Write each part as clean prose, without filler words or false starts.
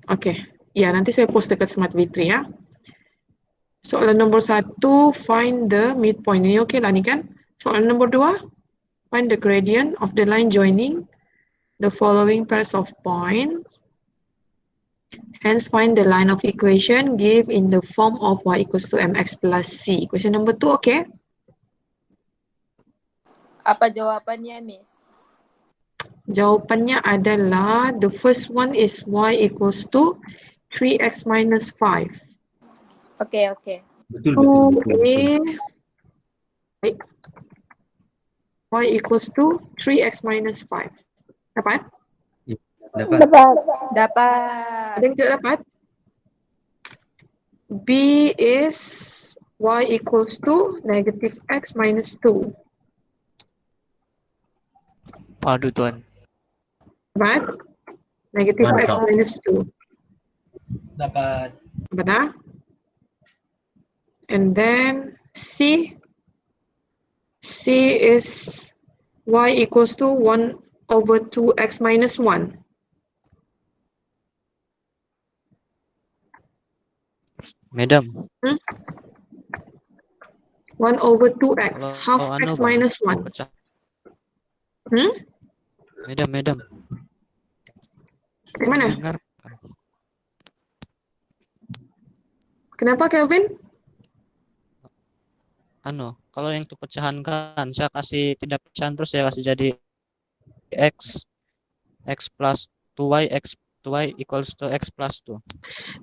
Oke, ya nanti saya post dekat Smart V3 ya. Soalan nomor 1, find the midpoint. Ini oke lah nih kan? Soalan nomor 2, find the gradient of the line joining the following pairs of points. Hence, find the line of equation give in the form of y equals to mx plus c. Question number 2, okay? Apa jawabannya, Miss? Jawapannya adalah the first one is y equals to 3x minus 5. Oke, oke. Betul, betul, betul, betul. Baik. Y equals to 3x minus 5. Dapat? Ya, dapat. Dapat. Ada yang tidak dapat? B is y equals to negative x minus 2. Aduh Tuan. Dapat? Negative x Mantap. minus 2. Dapat. Dapat tak? And then C is y equals to 1 over 2x minus 1. Madam. 1 over 2x, Kalau half anu x bang, minus 1. pecah. Hmm? Madam. Di mana? Dengar. Kenapa, Kelvin? Kalau yang pecahan kan, saya kasih tidak pecahan terus saya kasih jadi x plus 2y, x 2y equals to x plus 2.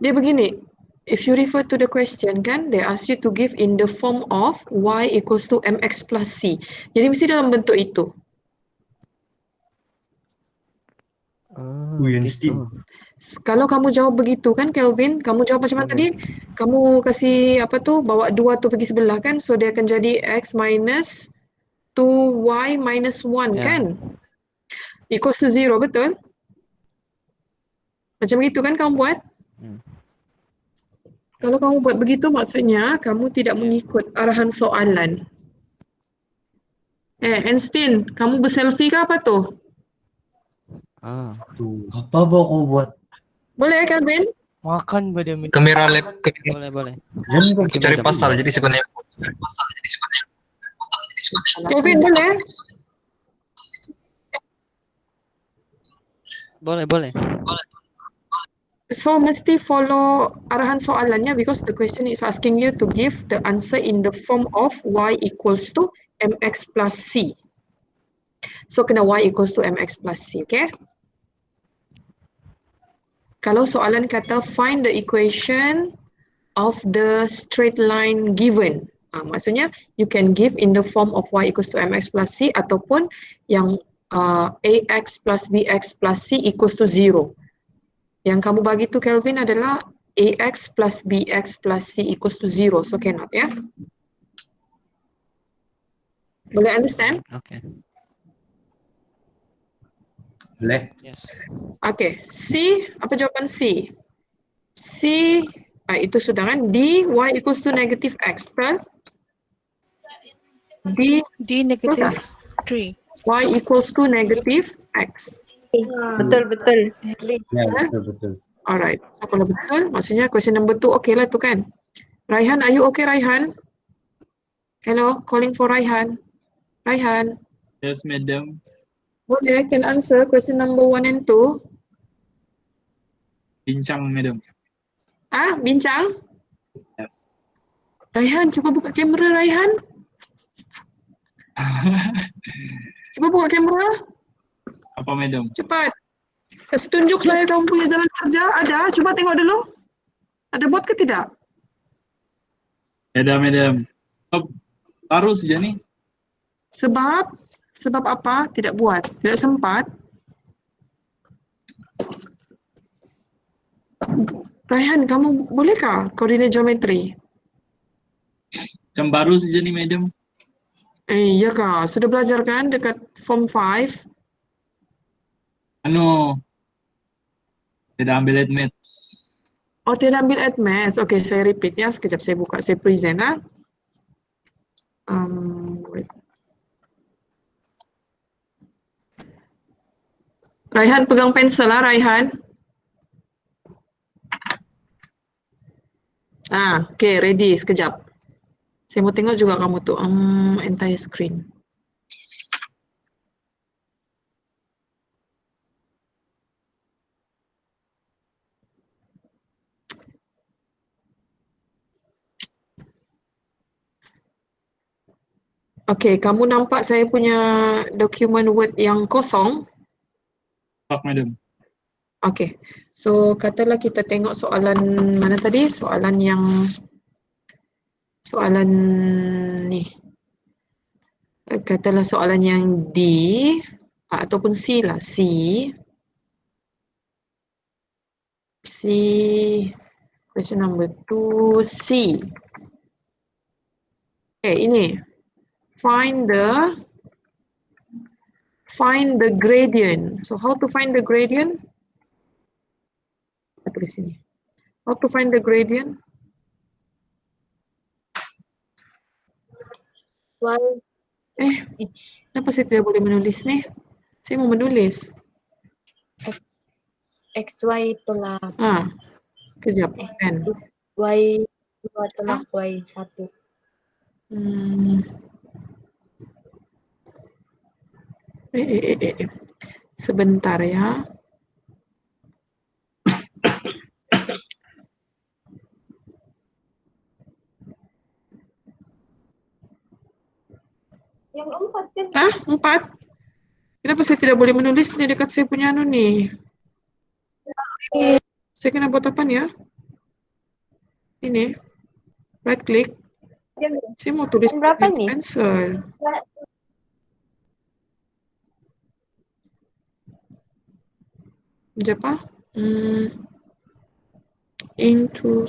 Dia begini, if you refer to the question kan, they ask you to give in the form of y equals to mx plus c. Jadi mesti dalam bentuk itu. Winston. Kalau kamu jawab begitu kan, Kelvin, kamu jawab macam mana tadi? Kamu kasih apa tu, bawa 2 tu pergi sebelah kan, so dia akan jadi x minus 2y minus 1 Ya. kan? Equals to 0, betul? Macam begitu kan kamu buat? Kalau kamu buat begitu, maksudnya kamu tidak mengikut arahan soalan. Einstein, kamu berselfie ke apa tu? Tuh, apa kau buat? Boleh, Kelvin? Makan pada Kamera lab boleh. Jangan kau cari pasal jadi sebenarnya. Kelvin, boleh? Boleh. So, mesti follow arahan soalannya because the question is asking you to give the answer in the form of y equals to mx plus c. So, kena y equals to mx plus c, okay? Kalau soalan kata find the equation of the straight line given. Maksudnya, you can give in the form of y equals to mx plus c ataupun yang ax plus bx plus c equals to 0. Yang kamu bagi tu Kelvin adalah ax plus bx plus c equals to 0. So cannot ya. Boleh understand? Okay. Boleh. Yes. Okay. C, apa jawapan C? C, itu sudah kan. D, y equals to negative x. Betul? D negative 3. Y equals to negative x. Betul. Ya, betul. Alright. So, kalau betul, maksudnya question number 2 okay lah tu kan. Raihan, are you okay Raihan? Hello, calling for Raihan. Raihan. Yes, madam. Boleh, can answer question number 1 and 2. Bincang, madam. Bincang? Yes. Raihan, cuba buka kamera Raihan. Cuba buka kamera. Apa, madam? Cepat. Kasih tunjuk saya kamu punya jalan kerja. Ada? Cuba tengok dulu. Ada buat ke tidak? Ada, madam. Oh, baru saja nih. Sebab apa? Tidak buat. Tidak sempat. Raihan, kamu bolehkah koordinat geometri? Macam baru saja nih, madam. Iya kah? Sudah belajar kan dekat form 5? Tidak ambil admits. Oh, tidak ambil advance. Oke, saya repeat ya. Sekejap saya buka, saya present lah. Wait. Raihan pegang pensel lah, Raihan. Oke, ready. Sekejap. Saya mau tengok juga kamu tuh. Entire screen. Oke, kamu nampak saya punya dokumen Word yang kosong? Pak, Madam. Oke, so katalah kita tengok soalan mana tadi? Soalan ni. Katalah soalan yang D ataupun C lah. C, question number 2, C. Ini. Find the gradient. So how to find the gradient? Kita tulis sini. How to find the gradient? Kenapa saya tidak boleh menulis ni? Saya mau menulis. XY tolak Kejap. Pen. Y 2 tolak Y 1. Sebentar ya. Yang 4 kan? 4? Kenapa saya tidak boleh menulis ni dekat saya punya anu ni? Saya kena buat apa ni ya? Ini. Right click. Saya mau tulis Berapa nih? pencil. Sekejap into.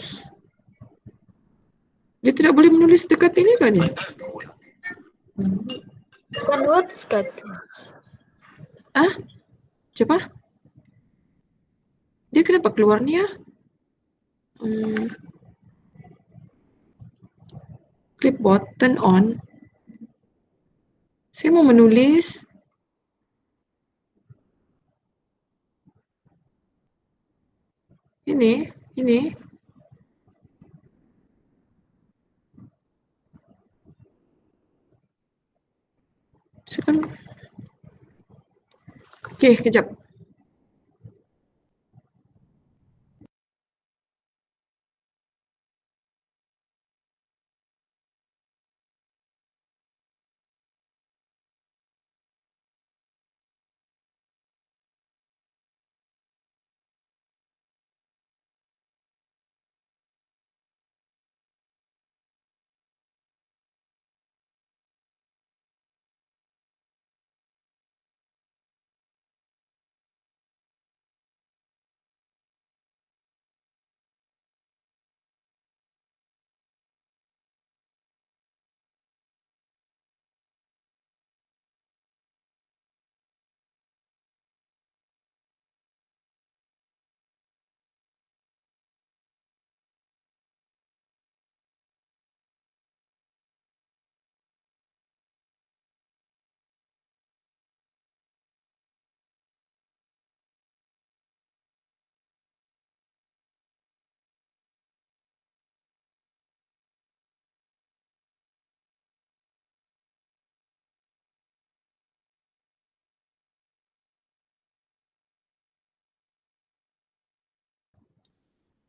Dia tidak boleh menulis dekat ini kan ni? Bukan words kan? Siapa? Dia kenapa keluar ni ya? Clipboard, turn on. Saya mau menulis. Ini. Okey, kejap.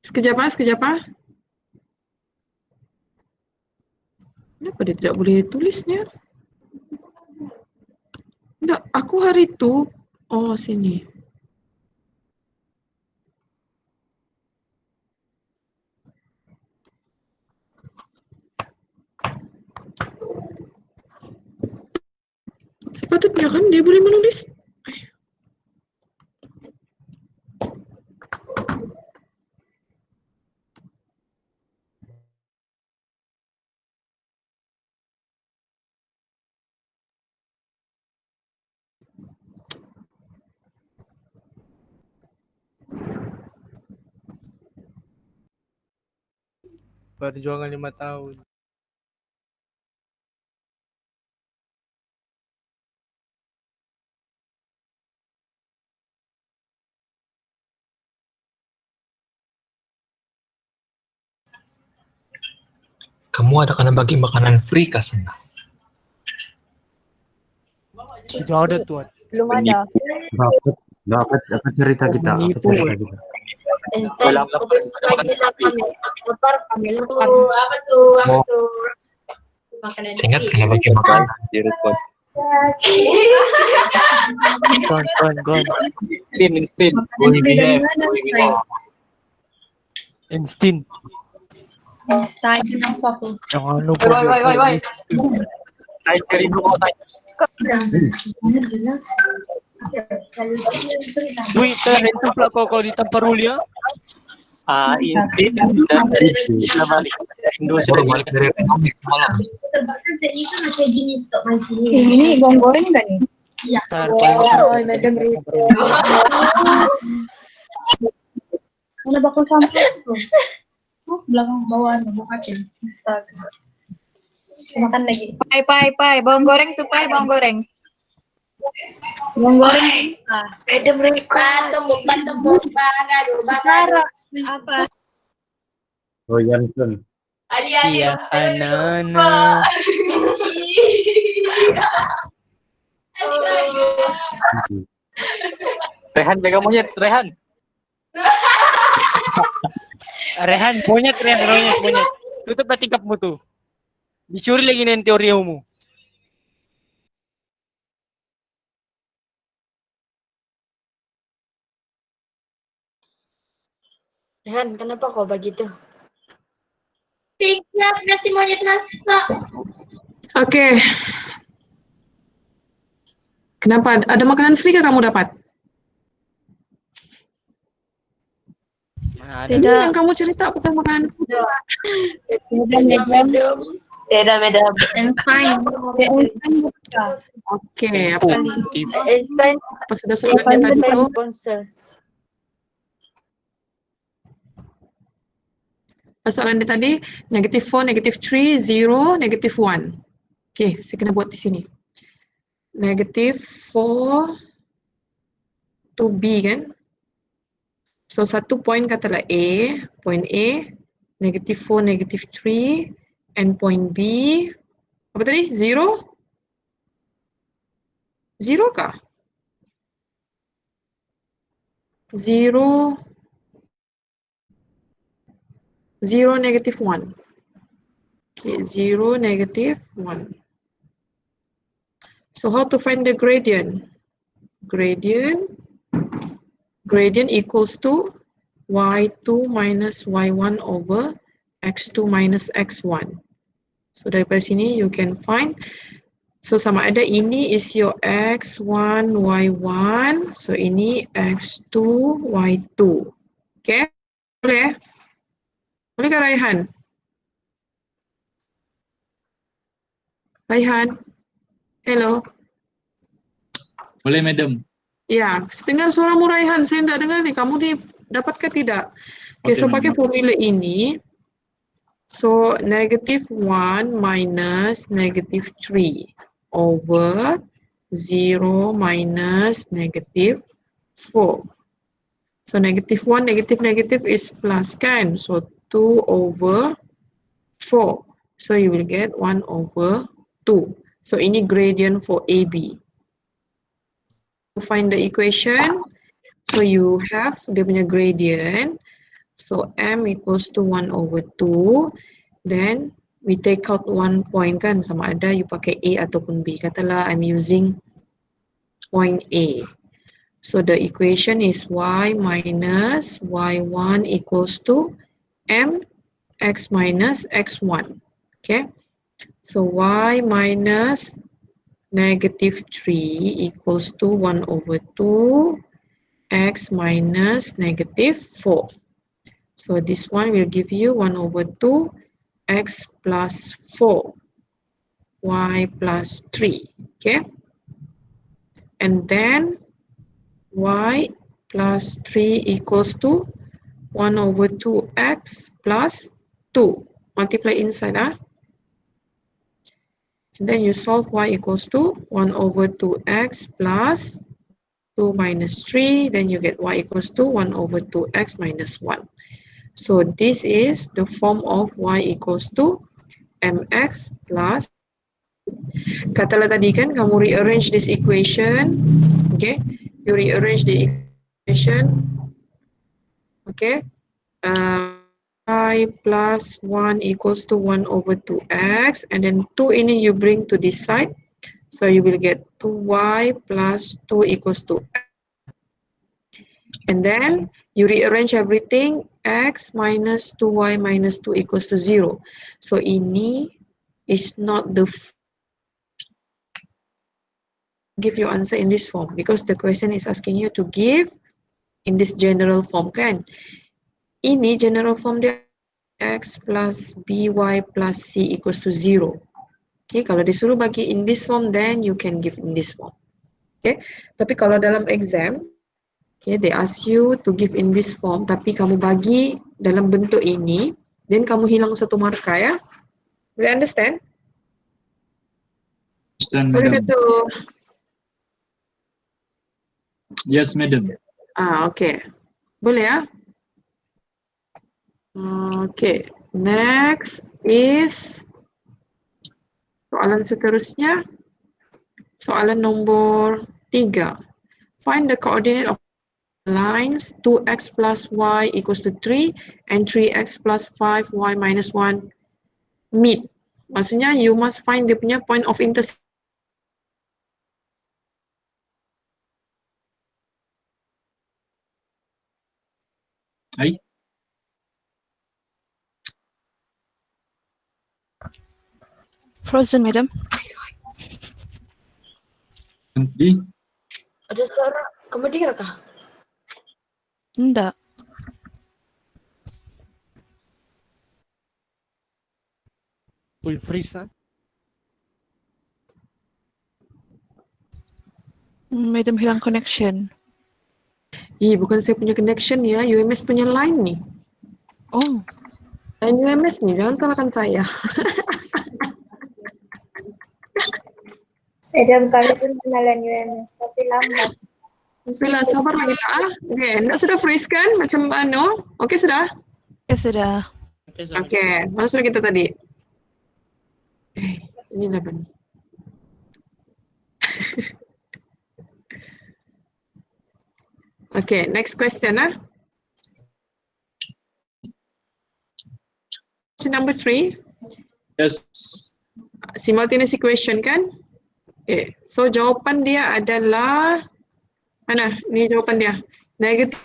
Sekejap. Kenapa dia tidak boleh tulisnya? Tidak, aku hari itu. Oh, sini. Sepatutnya kan dia boleh menulis. Perjuangan 5 tahun. Kamu ada kena bagi makanan free kah sana? Sudah ada tuan. Belum ada. Apa cerita kita? Apa cerita kita? Einstein, bagilah kami. Lapar kami lapar. Apa tuh? Makanan Ingat kena bagi makanan. Gon. Einstein. Einstein yang suatu. Jangan lupa. Wih, handsome pula kau ditampar Ruli ya? Instin dan kita balik dari Indo sudah Baru balik dari ekonomi malam. Ini bawang goreng nggak nih? Ntar, Madam Rita. Mana bakal sampai tuh? Belakang bawah kacang. Astaga. Makan lagi. Pai. Bawang goreng tuh, bawang goreng. Bawang goreng. Ada mereka. Tembok bakar. Apa? Oh, Jansen. iya, anak-anak. Rehan jaga monyet, Rehan. Rehan, monyet. Tutuplah tingkapmu tuh. Dicuri lagi nih teorimu. Rehan, kenapa kau begitu? Tingkap nanti monyet masuk. Oke. Kenapa? Ada makanan free kah kamu dapat? Mana ada? Ini yang kamu cerita bukan makanan free. Madam. Einstein. Oke. Einstein. Apa sudah soalnya tadi tuh? Sponsor. Soalan dia tadi, -4, -3, 0, -1. Oke, saya kena buat di sini. -4 to B kan? So, satu point katalah A, point A, -4, -3, and point B, apa tadi? 0? 0 kah? 0, 0, -1. Okay, 0, -1. So how to find the gradient? Gradient equals to y2 minus y1 over x2 minus x1. So daripada sini you can find, so sama ada ini is your x1, y1, so ini x2, y2. Okay, boleh? Boleh kah Raihan? Raihan? Hello? Boleh, Madam. Ya, dengar suaramu Raihan, saya tidak dengar nih, kamu dapatkah tidak? Okay, so pakai formula ini. So, -1 minus -3 over 0 minus -4. So, -1, negative is plus kan? So, 2 over 4. So, you will get 1 over 2. So, ini gradient for AB. To find the equation, so you have dia punya gradient. So, M equals to 1 over 2. Then, we take out 1 point kan? Sama ada you pakai A ataupun B. Katalah, I'm using point A. So, the equation is Y minus Y1 equals to M X minus X1. Okay. So, Y minus -3 equals to 1 over 2 X minus -4. So this one will give you 1 over 2 X plus 4 Y plus 3. Okay. And then Y plus 3 equals to 1 over 2 X plus 2. Multiply inside. And then you solve Y equals to 1 over 2X plus 2 minus 3. Then you get Y equals to 1 over 2X minus 1. So this is the form of Y equals to mx plus, katalah tadi kan kamu rearrange this equation, okay, you rearrange the equation, okay, y plus 1 equals to 1 over 2x, and then 2 ini you bring to this side, so you will get 2y plus 2 equals to x. And then you rearrange everything, x minus 2y minus 2 equals to 0. So ini is not the give your answer in this form, because the question is asking you to give in this general form kan. Ini general form dia x plus by plus c equals to 0. Okay, kalau disuruh bagi in this form, then you can give in this form. Okay, tapi kalau dalam exam, okay, they ask you to give in this form, tapi kamu bagi dalam bentuk ini, then kamu hilang satu markah ya. Boleh understand? Understand, Boleh madam. gitu. Yes, madam. Okay. Boleh ya? Okay. Next is soalan seterusnya. Soalan nombor 3. Find the coordinate of lines 2x plus y equals to 3 and 3x plus 5y minus 1 meet. Maksudnya you must find dia punya point of intersection. Hai. Frozen, madam. Nanti. Ada suara kamu dengar kah? Enggak. Full freeze ah. Madam hilang connection. Bukan saya punya connection ya, UMS punya line nih. Oh, Line UMS nih, jangan salahkan saya. Madam, kami pun kenalan UMS, tapi lambat. Bila sabar lagi tak? Okay, nak sudah freeze kan? Macam mana? Okay sudah? ya sudah. Okay, mana sudah kita tadi? Ini apa nih? Okay, next question ah. Question number 3. Yes. Simultaneous equation kan? Okay, so jawapan dia adalah mana? Ni jawapan dia. Negatif.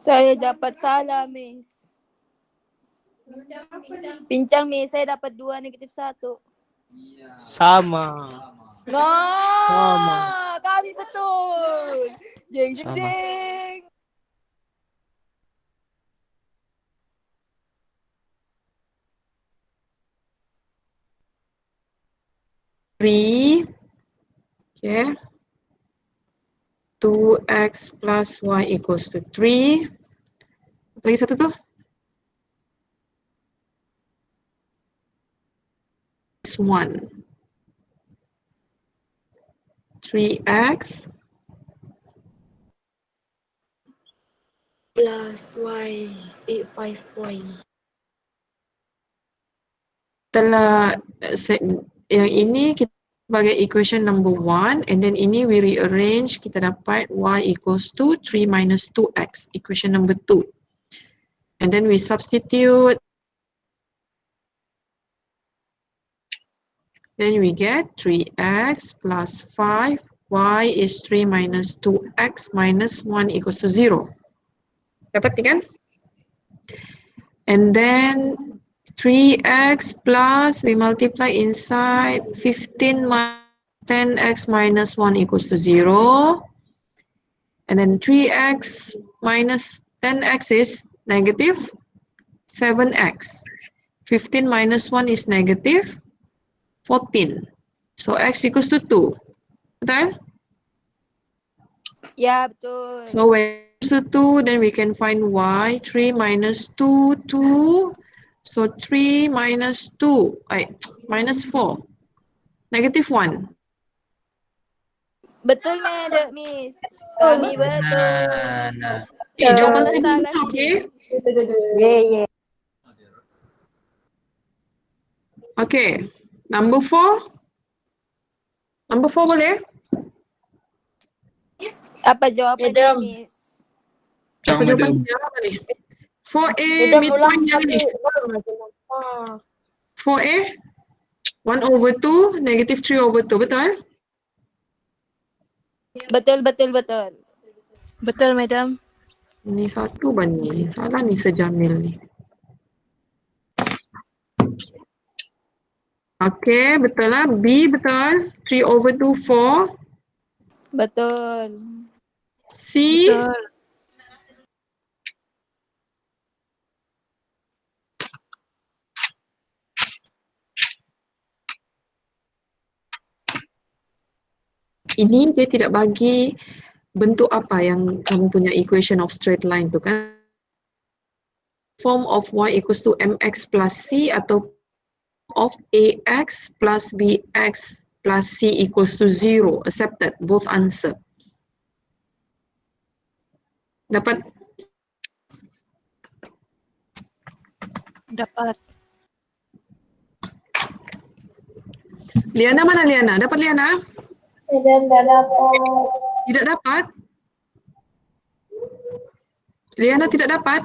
Saya dapat salah, Miss. Pincang, Miss. Saya dapat 2 negatif 1. Sama. Sama. Kami betul. Jeng, jeng, Sama. jeng. Okay. 2x plus y equals to 3. Apa lagi satu tuh? This 1. 3x Plus y 5y. Setelah yang ini kita sebagai equation number 1, and then ini we rearrange, kita dapat y equals to 3 minus 2x, equation number 2. And then we substitute, then we get 3x plus 5, y is 3 minus 2x minus 1 equals to 0. Dapat ni kan? And then 3x plus, we multiply inside, 15 minus 10x minus 1 equals to 0. And then 3x minus 10x is negative 7x. 15 minus 1 is negative 14. So x equals to 2. Betul? Ya, betul. So when x equals to 2, then we can find y. 3 minus 2, 2. So 3 minus 2, minus 4. Negative 1. Betul, Miss. Kami betul. Nah. Jawapan Salah saya salah okey. Yeah. Okey. Number 4. Number 4 boleh? Apa jawapannya, Madam. Miss? Apa Ciao, jawapan madam. dia apa ni? 4A Madam ulang midpoint yang tapi ni. belum lagi nampak. 4A 1/2, -3/2. Betul? Betul. Betul, Madam. Ini satu ni. Salah ni sejamil ni. Okey, betul lah. B betul. 3/2 4. Betul. C Betul. ini dia tidak bagi bentuk apa yang kamu punya equation of straight line tu kan. Form of y equals to mx plus c atau of ax plus bx plus c equals to 0. Accepted. Both answer. Dapat? Dapat. Liana mana Liana? Dapat Liana? Madam dah dapat. Tidak dapat? Liana tidak dapat?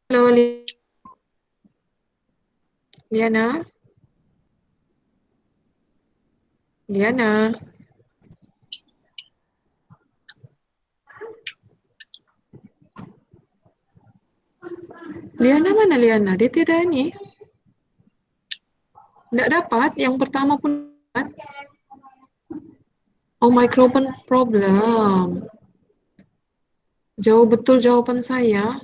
Halo Liana? Liana? Liana mana Liana? Dia tidak ni. Tidak dapat. Yang pertama pun dapat. Oh, microphone problem. Jauh betul jawapan saya.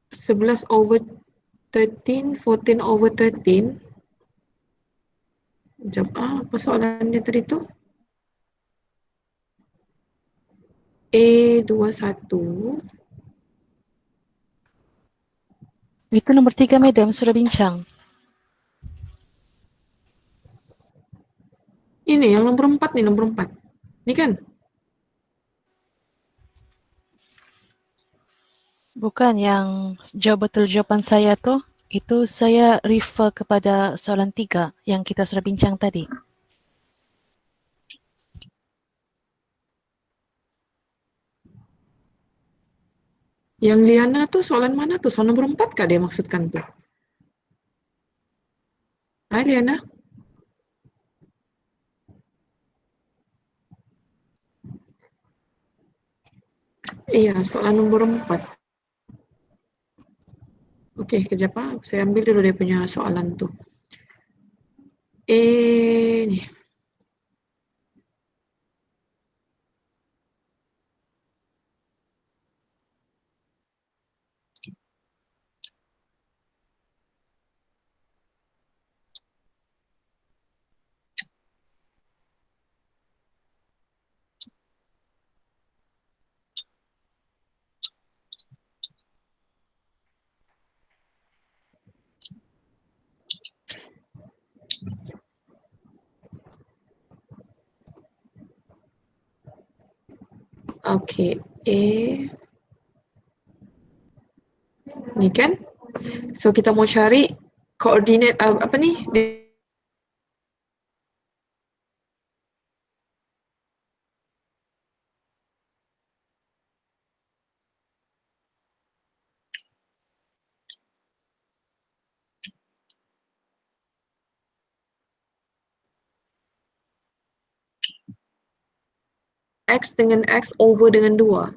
11/13, 14/13. Sekejap, apa soalannya tadi tu? A21. Itu nomor 3, Madam. Sudah bincang. Ini yang nomor 4 nih, nomor 4. Ini kan? Bukan yang jawab betul jawapan saya tuh. Itu saya refer kepada soalan 3 yang kita sudah bincang tadi. Yang Liana tuh soalan mana tuh? Soalan nomor 4 kah dia maksudkan tuh? Hai Liana? Iya, soalan nomor 4. Oke, kejap saya ambil dulu dia punya soalan tuh. Nih. Oke, ini kan? So kita mau cari koordinat apa nih? X dengan X over dengan 2.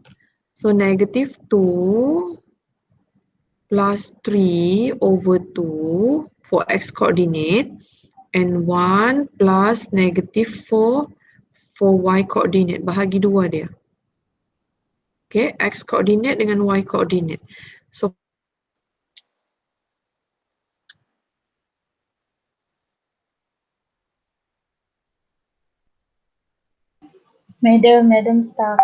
So negative 2 plus 3 over 2 for X coordinate and 1 plus negative 4 for Y coordinate. Bahagi 2 dia. Okay, x coordinate dengan y coordinate. So Madam stuck.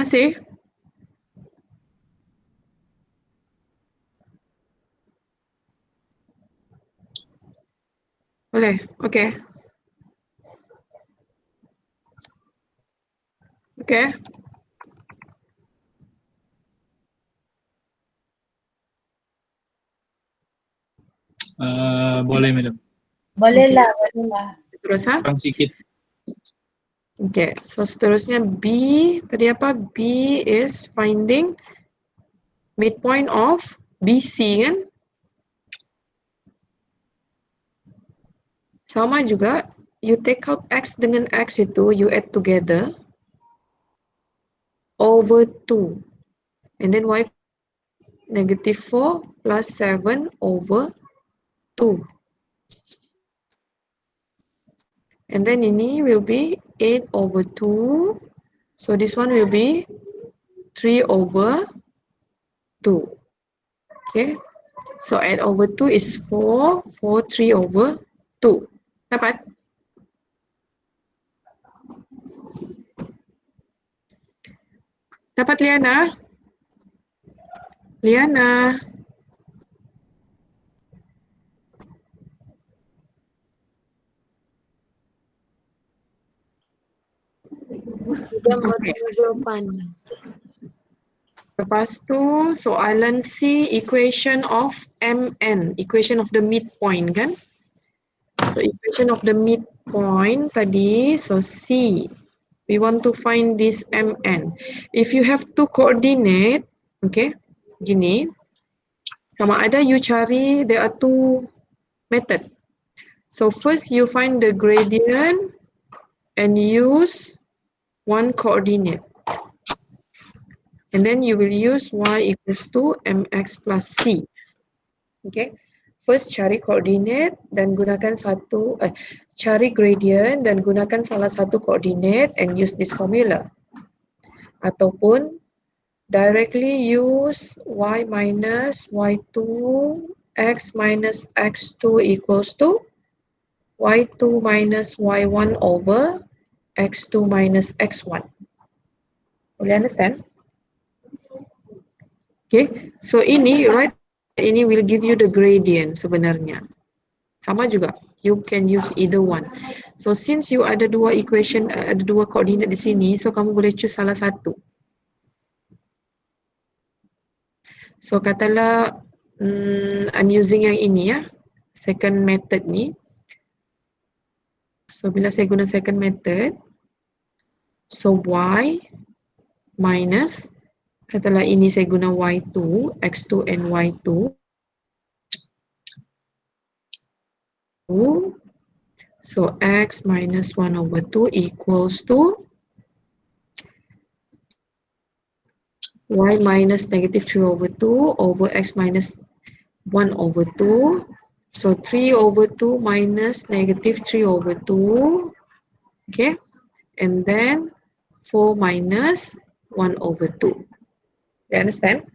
masih? Boleh, okay. Okay. Boleh, Madam. Boleh Okay. lah, boleh lah. Terus ha? Kurang sikit. Okay, so seterusnya B, tadi apa? B is finding midpoint of BC kan? Sama juga, you take out X dengan X itu, you add together over 2. And then Y negative 4 plus 7 over 2. And then ini will be 8 over 2. So this one will be 3 over 2. Okay. So 8 over 2 is 4. 4, 3 over 2. Dapat? Dapat Liana? Liana? Okay. Jawapan. Lepas tu soalan C, equation of MN, equation of the midpoint kan? So equation of the midpoint tadi, so C, we want to find this MN. If you have two coordinate, okay, gini, sama ada you cari, there are two method. So first you find the gradient and use one coordinate. And then you will use y equals to mx plus c. Okay. First cari koordinat dan gunakan cari gradient dan gunakan salah satu koordinat and use this formula. Ataupun directly use y minus y2 x minus x2 equals to y2 minus y1 over x2 minus x1. Boleh understand? Okay, so ini right, ini will give you the gradient sebenarnya. Sama juga, you can use either one. So since you ada dua equation, ada dua koordinat di sini, so kamu boleh choose salah satu. So katalah I'm using yang ini ya, second method ni. So bila saya guna second method, so y minus, katalah ini saya guna y2, x2 and y2. So x minus 1 over 2 equals to y minus negative 3 over 2 over x minus 1 over 2. So 3 over 2 minus negative 3 over 2. Okay. And then 4 minus 1 over 2. You understand?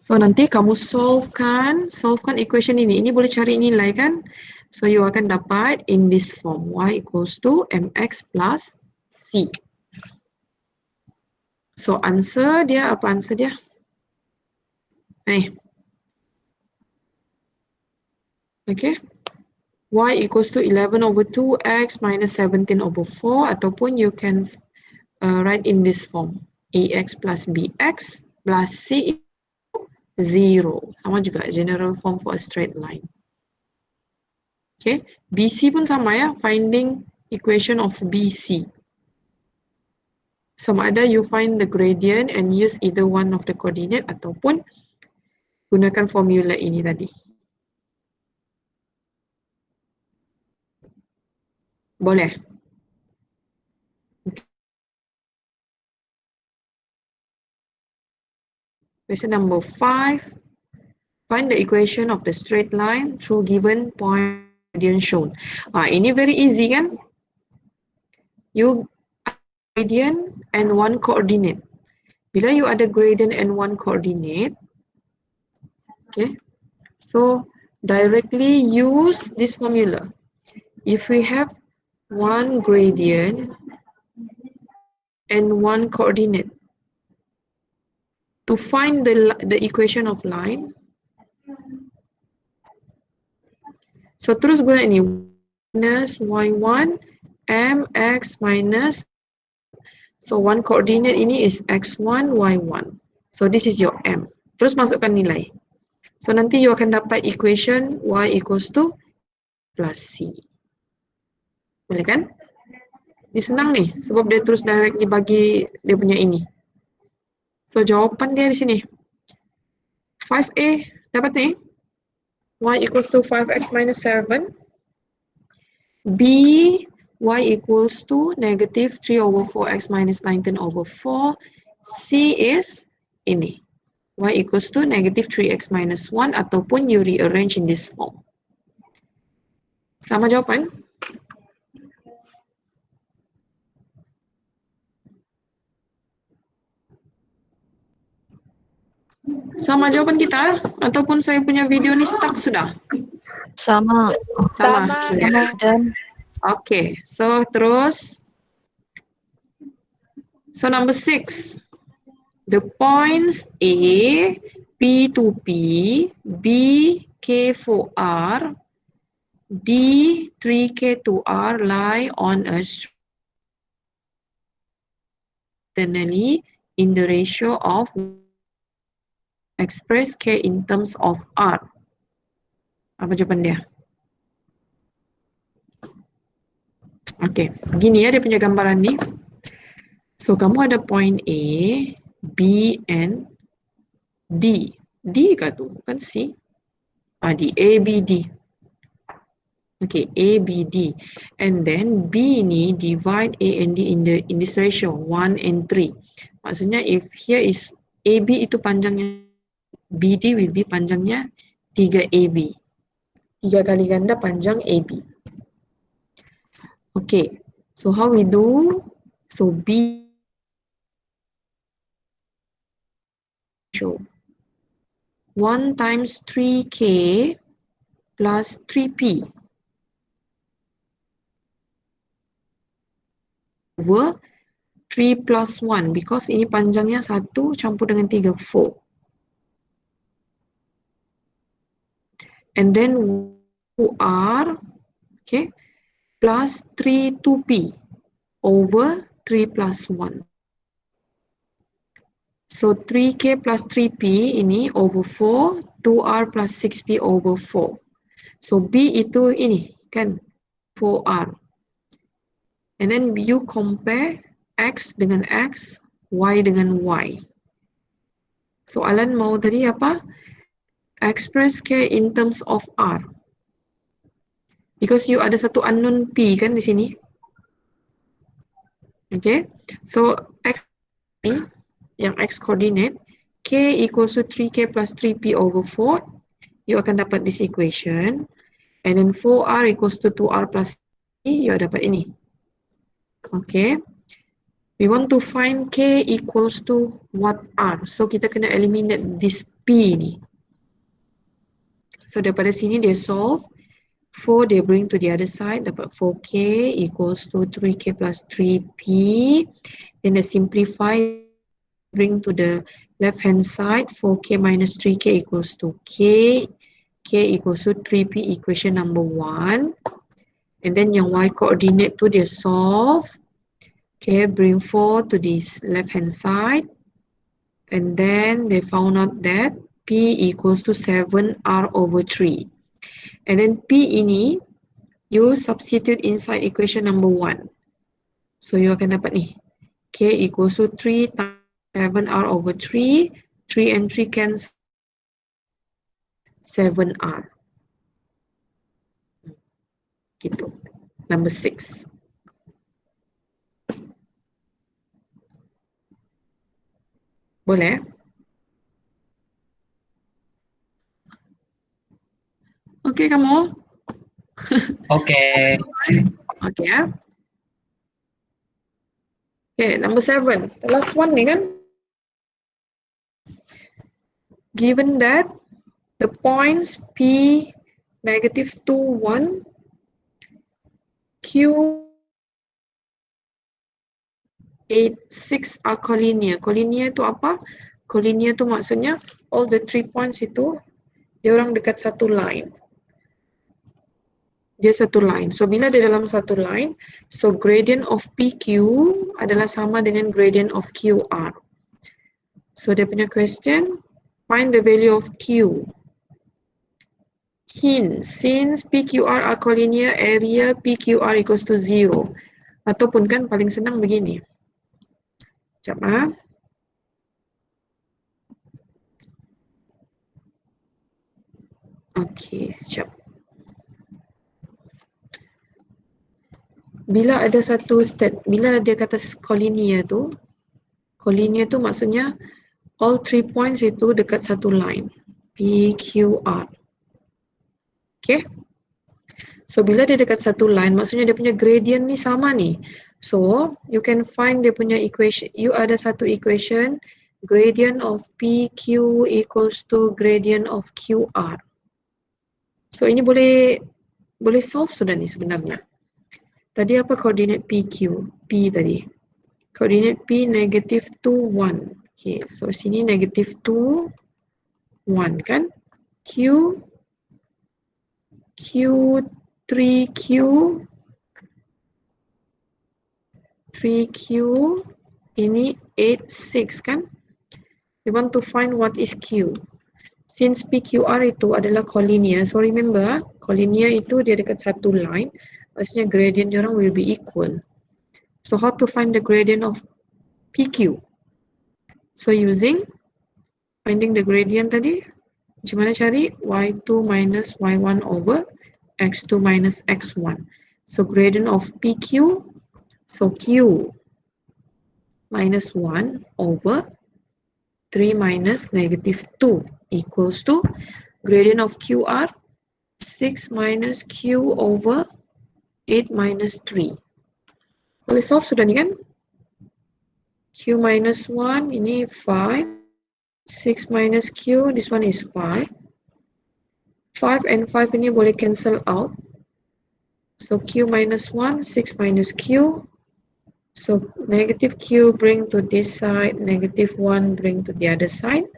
So nanti kamu solvekan equation ini. Ini boleh cari nilai kan? So you akan dapat in this form y equals to mx plus c. So answer dia apa answer dia? Ni. Okay. Y equals to 11 over 2x minus 17 over 4 ataupun you can write in this form ax plus bx plus c 0. Sama juga, general form for a straight line. Okay, BC pun sama ya, finding equation of BC. Sama ada you find the gradient and use either one of the coordinate ataupun gunakan formula ini tadi. Boleh. Question number 5. Find the equation of the straight line through given point gradient shown. Ini very easy kan? You gradient and one coordinate. Bila you ada gradient and one coordinate, okay, so directly use this formula. If we have one gradient and one coordinate, to find the equation of line, so terus guna ini minus y1 mx minus, so one coordinate ini is x1 y1, so this is your m. Terus masukkan nilai, so nanti you akan dapat equation y equals to plus c. Boleh kan? Ini senang nih sebab dia terus direct dibagi dia punya ini. So jawapan dia di sini 5a dapat ni, y equals to 5x minus 7. B, y equals to negative 3 over 4x minus 19 over 4. C is ini, y equals to negative 3x minus 1, ataupun you rearrange in this form. Sama jawapan? Sama jawapan kita? Ataupun saya punya video ni stuck sudah? Sama. Sama. Sama dan Okay, so terus. So number 6. The points A, P to P, B, K for R, D, 3K to R lie on a internally in the ratio of express K in terms of R. Apa jawapan dia? Okay, begini ya dia punya gambaran ni. So kamu ada point A, B and D. D kah tu? Bukan C. D, A, B, D. Okay, A, B, D. And then B ni divide A and D in this ratio 1 and 3. Maksudnya if here is AB itu panjangnya, BD will be panjangnya 3AB. 3 kali ganda panjang AB. Okay, so how we do? So B show 1 times 3K plus 3P over 3 plus 1, because ini panjangnya 1 campur dengan 3, 4. And then 2R, okay, plus 3 2P over 3 plus 1. So 3K plus 3P ini over 4, 2R plus 6P over 4. So B itu ini kan 4R. And then you compare X dengan X, Y dengan Y. Soalan mau tadi apa? Express K in terms of R. Because you ada satu unknown P kan di sini. Okay, so X ni yang X coordinate, K equals to 3K plus 3P over 4. You akan dapat this equation. And then 4R equals to 2R plus C, you dapat ini. Okay. We want to find K equals to what R. So kita kena eliminate this P ni. So daripada sini dia solve. 4 they bring to the other side, dapat 4K equals to 3K plus 3P. Then they simplify, bring to the left hand side, 4K minus 3K equals to K. K equals to 3P, equation number 1. And then yang Y coordinate tu dia solve. Okay, bring 4 to this left hand side. And then they found out that P equals to 7R over 3. And then P ini, you substitute inside equation number 1. So you akan dapat ni. K equals to 3 times 7R over 3. 3 and 3 cancel. 7R. Gitu. Number 6. Boleh? Oke kamu? Oke. Oke ya. Oke, number 7. The last one nih kan. Given that the points P negative 2, 1, Q 8, 6 are collinear. Collinear itu apa? Collinear itu maksudnya all the 3 points itu dia orang dekat satu line. Dia satu line. So bila dia dalam satu line, so gradient of PQ adalah sama dengan gradient of QR. So dia punya question, find the value of Q. Hint, since PQR are collinear, area PQR equals to 0. Ataupun kan paling senang begini. Sekejap ah. Okey, sekejap. Bila ada satu bila dia kata collinear tu maksudnya all 3 points itu dekat satu line. PQR. Okay? So bila dia dekat satu line, maksudnya dia punya gradient ni sama ni. So you can find dia punya equation. You ada satu equation, gradient of PQ equals to gradient of QR. So ini boleh solve sudah ni sebenarnya. Tadi apa koordinat PQ? P tadi. Koordinat P negative 2, 1. Okay, so sini negative 2, 1 kan? Q 3Q ini 8, 6 kan? We want to find what is Q. Since PQR itu adalah collinear, so remember, collinear itu dia dekat satu line, maksudnya gradient dia orang will be equal. So how to find the gradient of PQ? So finding the gradient tadi, macam mana cari? Y2 minus Y1 over X2 minus X1. So gradient of PQ, so Q minus 1 over 3 minus negative 2 equals to gradient of QR 6 minus Q over 8 minus 3. Boleh solve sudah ni kan? Q minus 1 ini 5. 6 minus Q, this one is 5. 5 and 5 ini boleh cancel out. So Q minus 1, 6 minus Q. So negative Q bring to this side, negative 1 bring to the other side.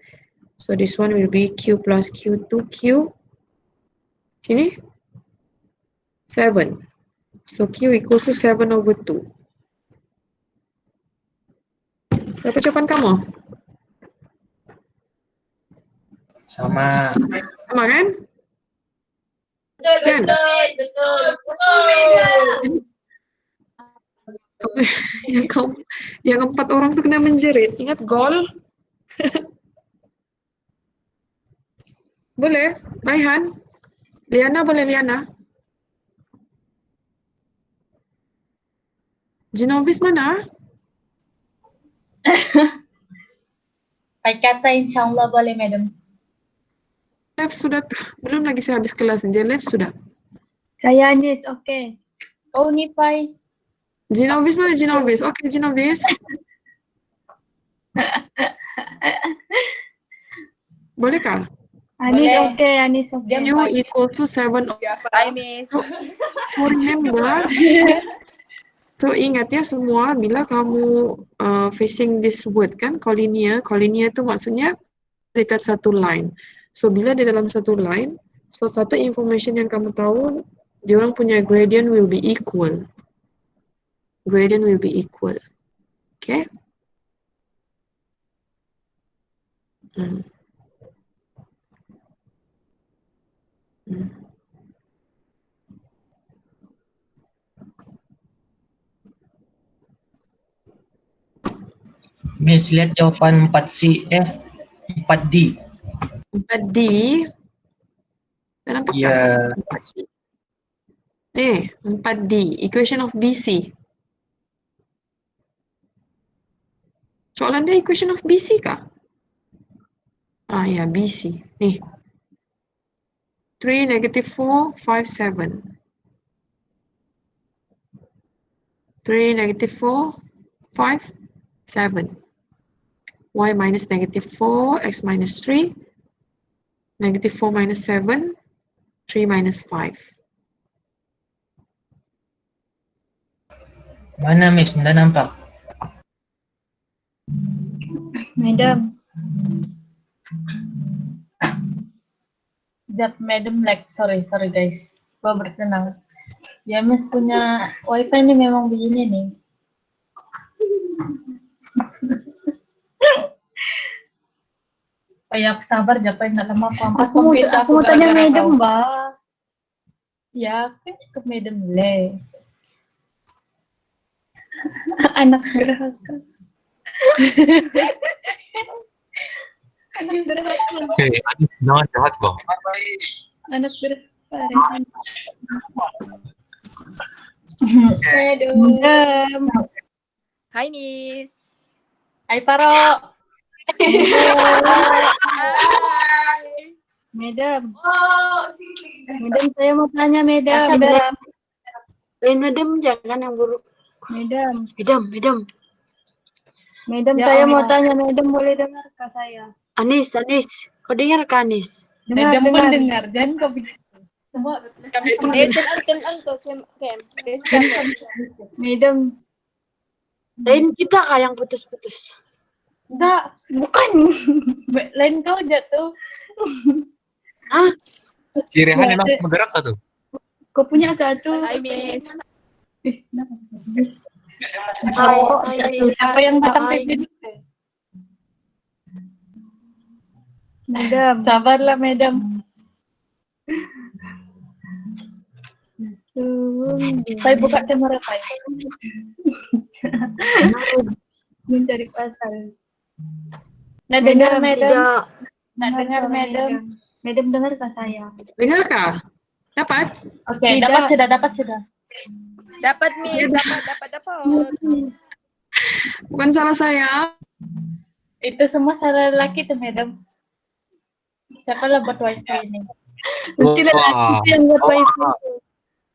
So this one will be Q plus Q, 2Q. Sini 7. So Q equals to 7 over 2. Berapa jawapan kamu? Sama. Sama kan? Kan? Yang 4 orang tu kena menjerit. Ingat gol? Boleh? Raihan? Liana boleh Liana? Genovis mana? Pak kata insyaAllah boleh, Madam. Left sudah, belum lagi saya habis kelas, dia left sudah. Saya Anis, okey. Oh, ni Pai. Genovis mana Genovis? Okey Genovis. Bolehkah? Anis okey, Anis okey. Q equal to 7. Hi, Miss. So remember, so ingat ya semua, bila kamu facing this word kan, collinear tu maksudnya dekat satu line. So bila di dalam satu line, so satu information yang kamu tahu, diorang punya gradient will be equal. Gradient will be equal. Okay? Miss, lihat jawapan 4D. 4D. Tak nampak tak? Ya. 4D. Equation of BC. Soalan dia equation of BC kah? Ya, BC. Nih. 3, -4, 5, 7. 3, -4, 5, 7. Y minus -4, X minus 3, -4 minus 7, 3 minus 5. Mana Miss? Nggak nampak. Madam. Jap, Madam lag. Sorry guys. Gua bertenang. Ya, Miss punya wifi ini memang begini nih. Oh ya, aku sabar Japai, nggak lama aku angkat komputer Aku mau tanya gara-gara Madam, kau. Mbak. Ya, kan cukup Madam le. Anak durhaka. Anak durhaka. Jangan jahat kok. Anak durhaka. Okay. Madam. Hai, Miss. Hai, Paro. Hai. Madam. Madam, saya mau tanya Madam. Lain Madam, jangan yang buruk. Madam. Madam, Ya, saya mau tanya Madam, boleh dengar kah saya? Anis, kau dengar kah Anis? Madam pun dengar, jangan kau begitu. Semua kami Tenang tuh, Kem. Madam. Lain kita kah yang putus-putus? enggak, Bukan. lain kau jatuh. Hah? Si Rehan emang bergerak tuh? Kau punya satu. Hai, Miss. Hai, Miss. Siapa yang datang ke sini? Madam. Sabarlah, Madam. Pai buka kamera, Pai. Mencari pasal. Nah, dengar, Madam. Tidak. Nah, dengar, Madam. Madam dengar kah saya? Dengar kah? Dapat? Oke, Tidak. dapat sudah. Dapat, Miss. Dapat. Bukan salah saya. Itu semua salah laki tuh, Madam. Siapa lah buat wifi ini? Mesti lelaki yang buat wifi.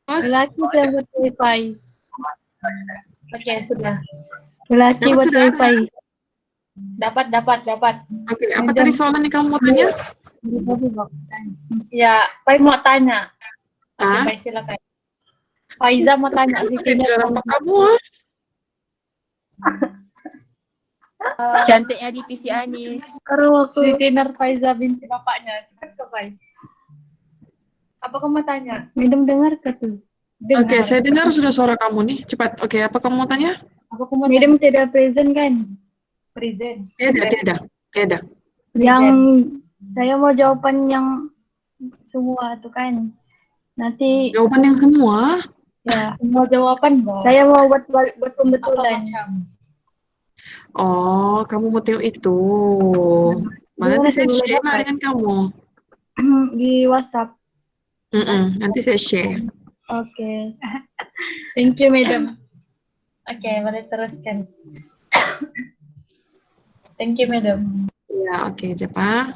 Terus, Lelaki yang buat wifi. Oke, sudah. Lelaki Dapat buat sudah ada. wifi. Dapat. Oke, apa tadi soalan yang kamu mau tanya? Ya, Pai mau tanya. Oke, Ah? Pai silakan. Faiza mau tanya sih. Tidak nampak kamu, ah. Cantiknya di PC Anis. Siti Nur Faiza binti bapaknya. Cepat ke Pai. Apa kamu mau tanya? Madam dengar kah tuh? Oke, saya dengar sudah suara kamu nih. Cepat. Oke, apa kamu mau tanya? Apa kamu mau Madam tidak present kan? present? Tidak. Yang saya mau jawaban yang semua tuh kan. Nanti Jawaban yang semua. ya, Semua jawaban, Bang. saya mau buat Apa pembetulan. macam? Oh, kamu mau tengok itu. Mana nanti saya share lah dengan kamu. Di WhatsApp. Nanti saya share. Oke. Thank you, Madam. Oke, mari teruskan. Thank you, Madam. Ya, oke, Jepang.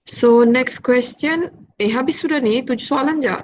So, next question. Habis sudah nih, 7 soalan aja.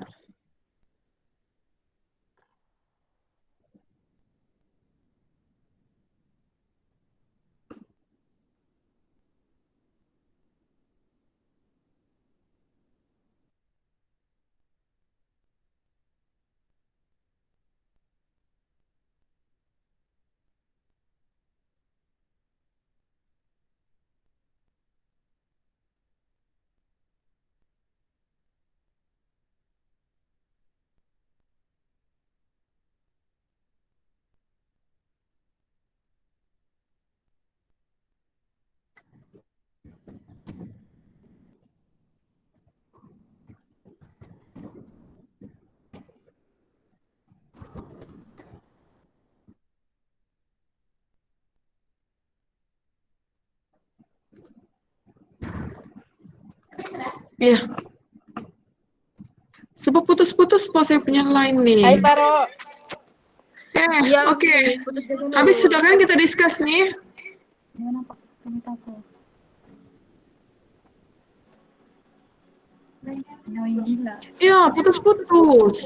Iya. Sebab putus-putus po saya punya line nih. Hai, Paro. Iya, Oke. Miss. Putus-putus dulu. Habis sudah kan kita discuss nih? Jangan nampak komit aku. Annoying gila. Ya, putus-putus.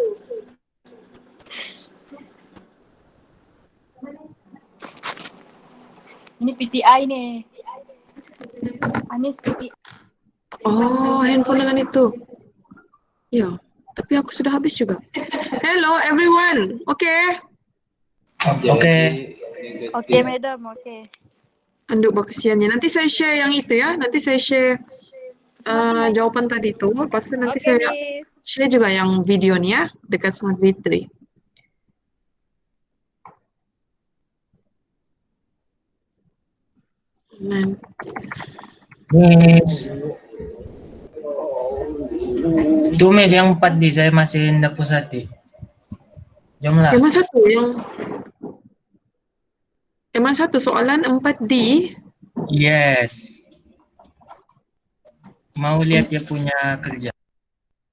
Ini PTI nih. Anis PTI. Oh, handphone dengan itu. Ya, tapi aku sudah habis juga. Hello everyone. Oke. Oke. Oke, Madam. Oke. Anduk kesiannya. Nanti saya share yang itu ya. Nanti saya share jawaban tadi itu. Lepas itu nanti Oke, saya Miss. share juga yang videonya dekat Smart V3. Miss. Itu Miss yang 4D saya masih hendak pusati. Jom lah. Yang mana satu? Yang mana satu? Soalan 4D. Yes. Mau lihat dia punya kerja.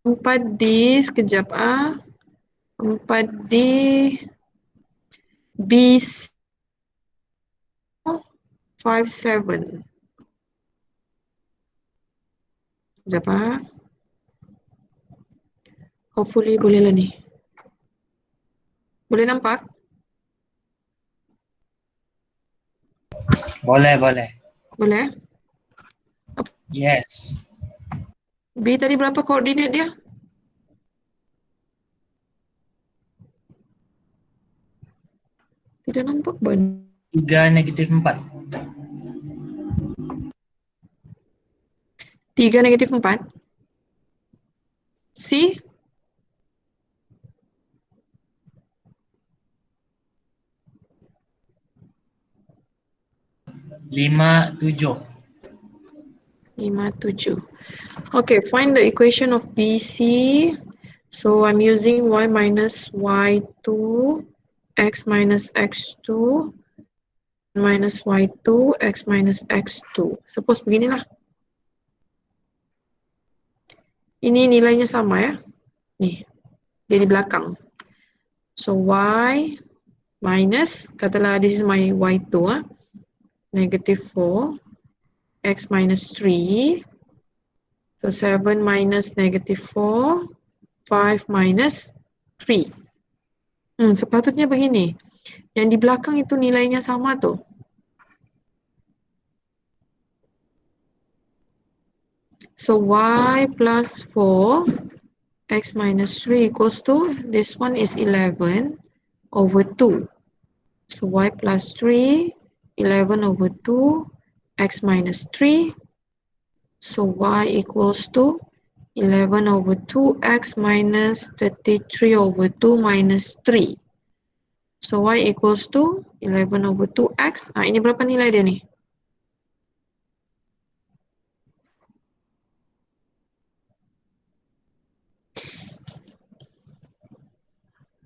4D, sekejap 4D B 57. Sekejap Hopefully boleh lah ni. Boleh nampak? Boleh. Boleh? Yes. B tadi berapa koordinat dia? Tidak nampak ban. 3 negatif 4. 3 negatif 4. C? 5, 7. 5, 7. Okay, find the equation of BC. So I'm using y minus y2, x minus x2, minus y2, x minus x2. Suppose beginilah. Ini nilainya sama ya. Nih, dia di belakang. So y minus, katalah this is my y2, negative 4, x minus 3, so 7 minus negative 4, 5 minus 3. Sepatutnya begini. Yang di belakang itu nilainya sama tuh. So y plus 4, x minus 3 equals to, this one is 11 over 2. So y plus 3, 11 over 2, x minus 3. So y equals to 11 over 2, x minus 33 over 2 minus 3. So y equals to 11 over 2x. Ini berapa nilai dia nih?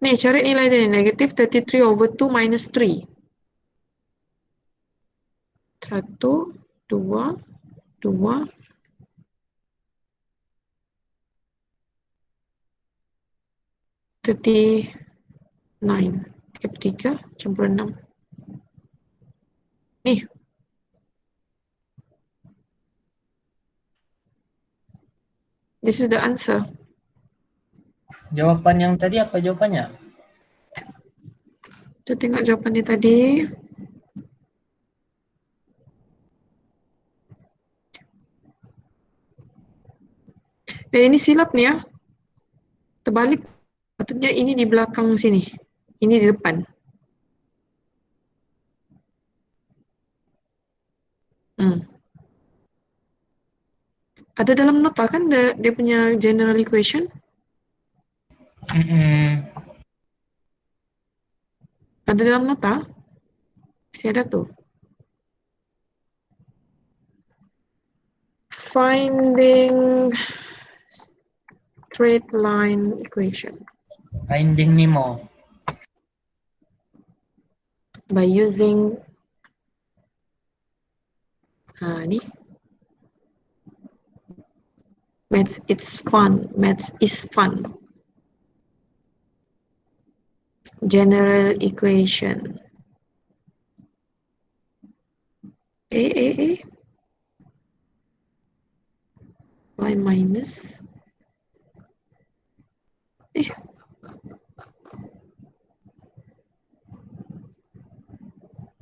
Nih, cari nilai dia nih. Negative 33 over 2 minus 3. 1, 2, 2. 39. 33 campur 6. Nih. This is the answer. Jawaban yang tadi apa jawabannya? Kita tengok jawapannya tadi. Ini silap nih ya. Terbalik. Patutnya ini di belakang sini. Ini di depan. Ada dalam nota kan dia punya general equation? Ada dalam nota? Masih ada tuh. Finding straight line equation. Finding Nemo. By using nih. Maths it's fun. Maths is fun. general equation. Y minus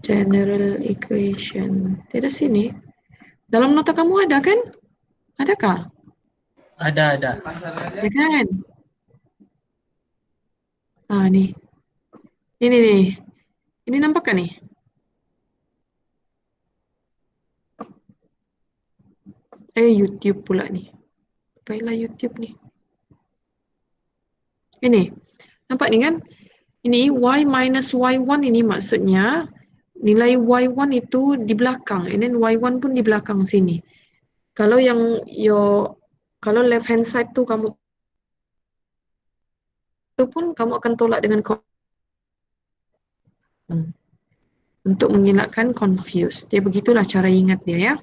general equation. Tidak sini. Dalam nota kamu ada kan? Adakah? Ada. Ya kan? Nih. Ini nih. Ini nampak kan nih? YouTube pula nih. Baiklah YouTube nih. Ini. Nampak nih kan? Ini y minus y1 ini maksudnya nilai y1 itu di belakang. And then y1 pun di belakang sini. Kalau yang kalau left hand side tuh kamu itu pun kamu akan tolak dengan untuk mengelakkan confuse. Dia begitulah cara ingat dia ya.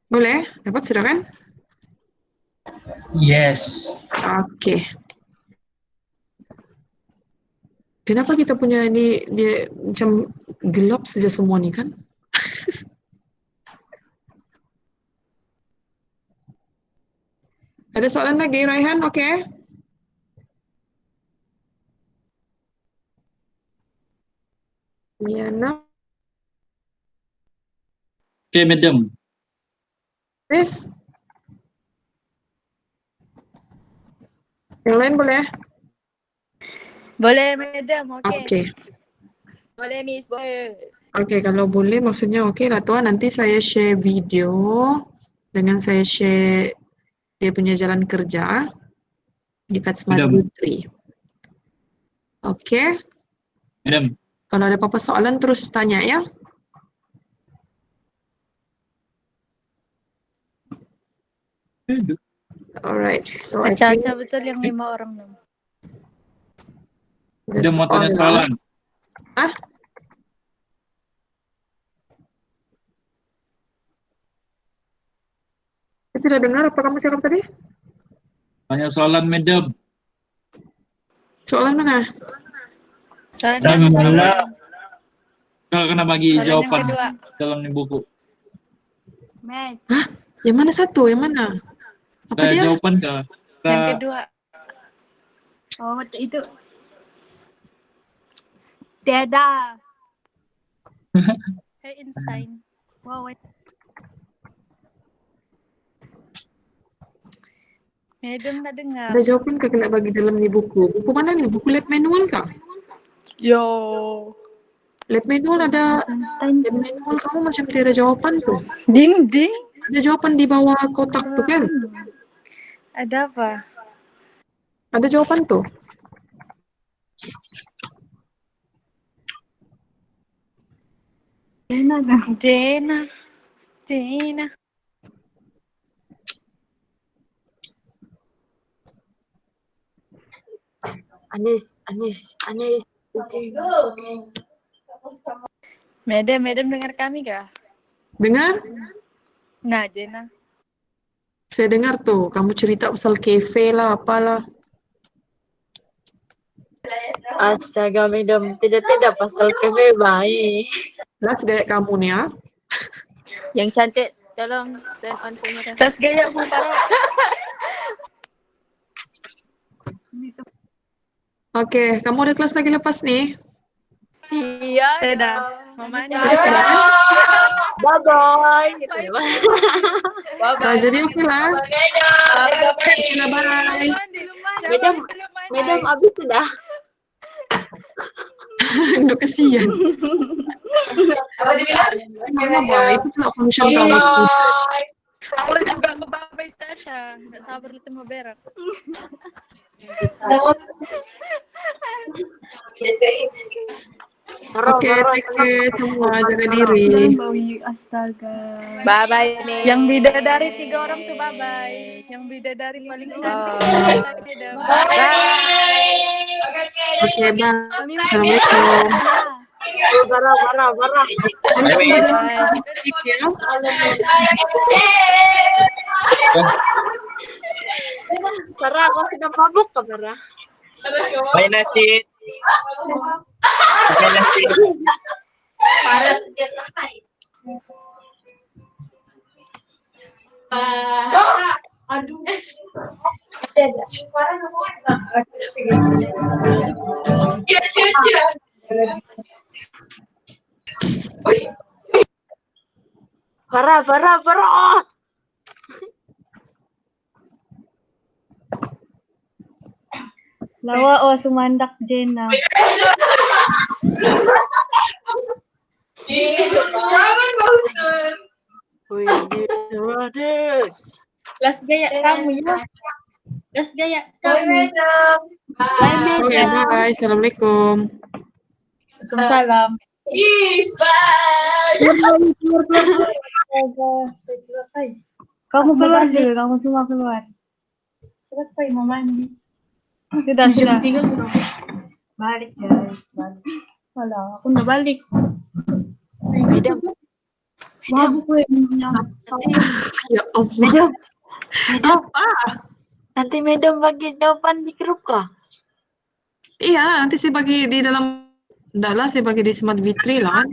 Boleh? Dapat sudah kan? Yes. Oke. Kenapa kita punya ini dia macam gelap saja semua nih kan? Ada soalan lagi, Raihan? Oke. Miana. Oke, Madam. Chris? Yang lain boleh? Boleh, Madam. Oke. Boleh, Miss. Boleh. Oke, kalau boleh maksudnya oke lah Tuan. Nanti saya share video dengan saya share dia punya jalan kerja dekat Smart Madam. Putri. Oke. Madam. Kalau ada apa-apa soalan terus tanya ya. Alright. So I think Baca betul yang 5 orang tu. Madam that's mau tanya all soalan. lah. Saya tidak dengar apa kamu cakap tadi? Tanya soalan, Madam. Soalan mana? Soalan Kau kena bagi yang jawapan kedua. dalam buku. Match. Yang mana satu? Yang mana? Apa dia? Jawapan kah? Yang kedua. Oh, itu. Tiada. Einstein. Wow. Madam nak dengar. Ada jawapan kah kena bagi dalam ni buku? Buku mana ni? Buku lab manual kah? Yo. Lab manual ada. Einstein. Lab manual kamu macam tidak ada jawapan tuh. Dinding. Ada jawapan di bawah kotak tuh kan? Ada apa? Ada jawapan tuh. Jena. Anis. Okay. Madam dengar kami kah? Dengar? Nah, Jena. Saya dengar tuh, kamu cerita pasal cafe lah, apalah. Astaga, Madam. Tidak pasal kafe baik. Jelas gaya kamu nih ya. Yang cantik, tolong telepon kamera. Tas gaya mau taruh. Oke, kamu ada kelas lagi lepas nih? Iya. Tidak. Mama ni. Bye-bye. Nah, jadi oke lah. Bye. Madam, habis sudah. Udah kesian. Itu kalau function kamu. Aku juga mau bye Tasha. Nggak sabar ketemu berak. Oke, take care semua, jaga diri. Astaga. Bye bye. Yang bidadari 3 orang tuh bye bye. Yang bidadari paling cantik. Oke, bye. Assalamualaikum. Marah. Bye. Farah, kau sudah mabuk ke Farah? Main nasi. Main nasi. Parah sejak selesai. Aduh. Farah. Lawa o sumandak Jena. Jangan Bauster. Las gaya kamu ya. Las gaya kamu. Oke, bye. Assalamualaikum. Waalaikumsalam. Kamu keluar dulu, kamu semua keluar. Selesai mau mandi. Sudah. Balik guys, balik. Walah, aku udah balik. Mabuk gue minumnya. Ya Allah. Madam. Nanti Madam bagi jawaban di grup kah? Iya, nanti saya bagi di dalam. Enggak lah, saya bagi di Smart V3 lah kan.